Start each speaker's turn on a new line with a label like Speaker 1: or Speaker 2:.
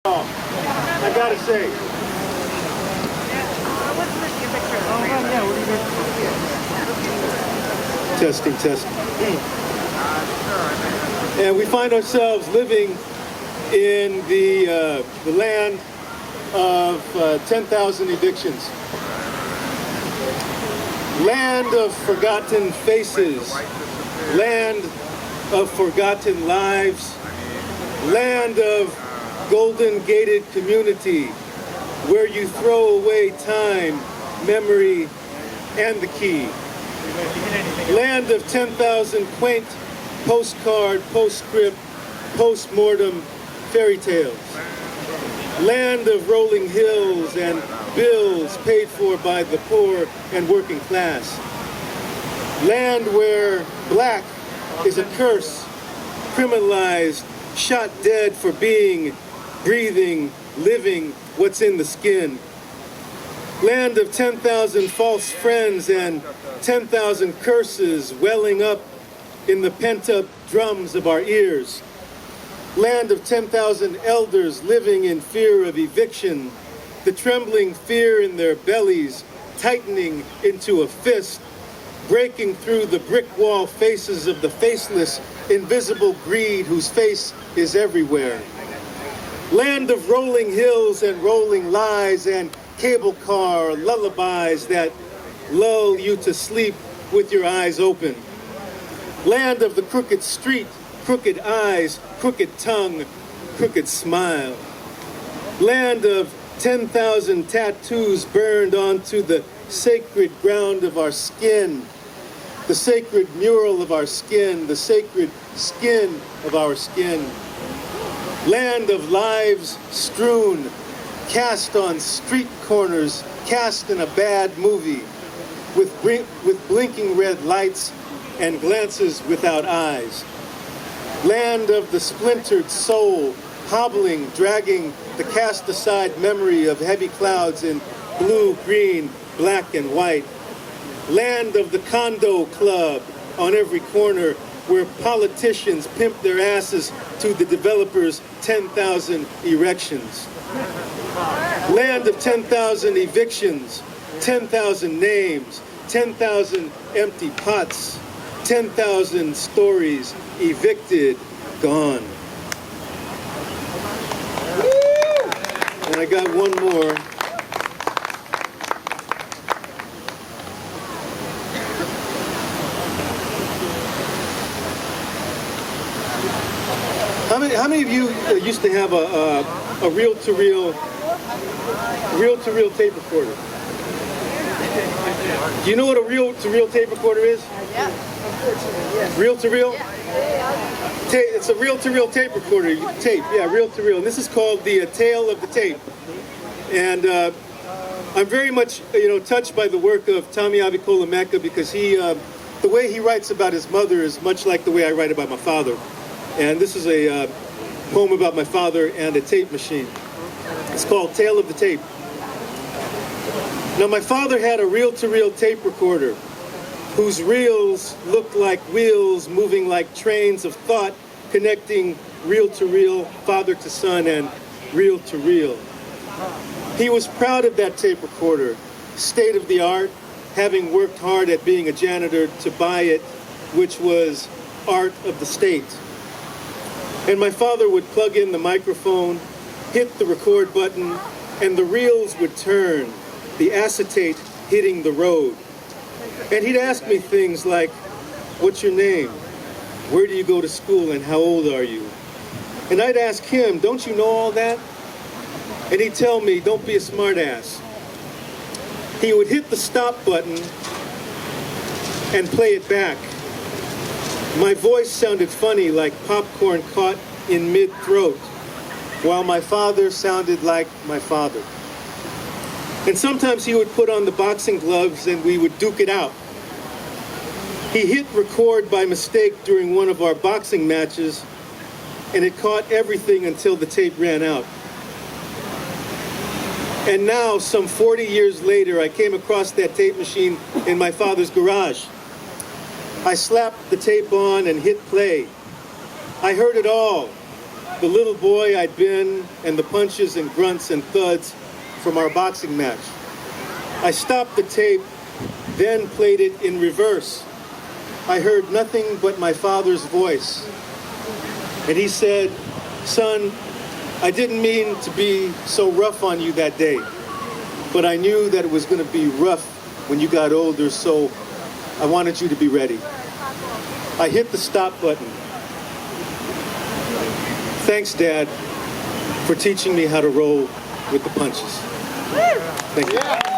Speaker 1: I gotta say. Testing, testing. And we find ourselves living in the land of 10,000 evictions. Land of forgotten faces. Land of forgotten lives. Land of golden gated community where you throw away time, memory, and the key. Land of 10,000 quaint postcard, postscript, post-mortem fairy tales. Land of rolling hills and bills paid for by the poor and working class. Land where black is a curse, criminalized, shot dead for being, breathing, living what's in the skin. Land of 10,000 false friends and 10,000 curses welling up in the pent-up drums of our ears. Land of 10,000 elders living in fear of eviction, the trembling fear in their bellies tightening into a fist, breaking through the brick wall faces of the faceless, invisible greed whose face is everywhere. Land of rolling hills and rolling lies and cable car lullabies that lull you to sleep with your eyes open. Land of the crooked street, crooked eyes, crooked tongue, crooked smile. Land of 10,000 tattoos burned onto the sacred ground of our skin, the sacred mural of our skin, the sacred skin of our skin. Land of lives strewn, cast on street corners, cast in a bad movie, with blinking red lights and glances without eyes. Land of the splintered soul, hobbling, dragging the cast-aside memory of heavy clouds in blue, green, black, and white. Land of the condo club on every corner where politicians pimp their asses to the developers' 10,000 erections. Land of 10,000 evictions, 10,000 names, 10,000 empty pots, 10,000 stories evicted, gone. And I got one more. How many of you used to have a reel-to-reel tape recorder? Do you know what a reel-to-reel tape recorder is?
Speaker 2: Yeah, unfortunately, yes.
Speaker 1: Reel-to-reel?
Speaker 2: Yeah.
Speaker 1: It's a reel-to-reel tape recorder. Tape, yeah, reel-to-reel. And this is called the Tale of the Tape. And I'm very much, touched by the work of Tommy Avicola Mecca because the way he writes about his mother is much like the way I write about my father. And this is a poem about my father and a tape machine. It's called Tale of the Tape. Now, my father had a reel-to-reel tape recorder whose reels looked like wheels moving like trains of thought, connecting reel-to-reel, father to son, and reel-to-reel. He was proud of that tape recorder, state-of-the-art, having worked hard at being a janitor to buy it, which was art of the state. And my father would plug in the microphone, hit the record button, and the reels would turn, the acetate hitting the road. And he'd ask me things like, what's your name? Where do you go to school and how old are you? And I'd ask him, don't you know all that? And he'd tell me, don't be a smartass. He would hit the stop button and play it back. My voice sounded funny like popcorn caught in mid-throat, while my father sounded like my father. And sometimes he would put on the boxing gloves and we would duke it out. He hit record by mistake during one of our boxing matches, and it caught everything until the tape ran out. And now, some 40 years later, I came across that tape machine in my father's garage. I slapped the tape on and hit play. I heard it all. the little boy I'd been and the punches and grunts and thuds from our boxing match. I stopped the tape, then played it in reverse. I heard nothing but my father's voice. And he said, "Son, I didn't mean to be so rough on you that day, but I knew that it was going to be rough when you got older, so I wanted you to be ready." I hit the stop button. Thanks, Dad, for teaching me how to roll with the punches. Thank you.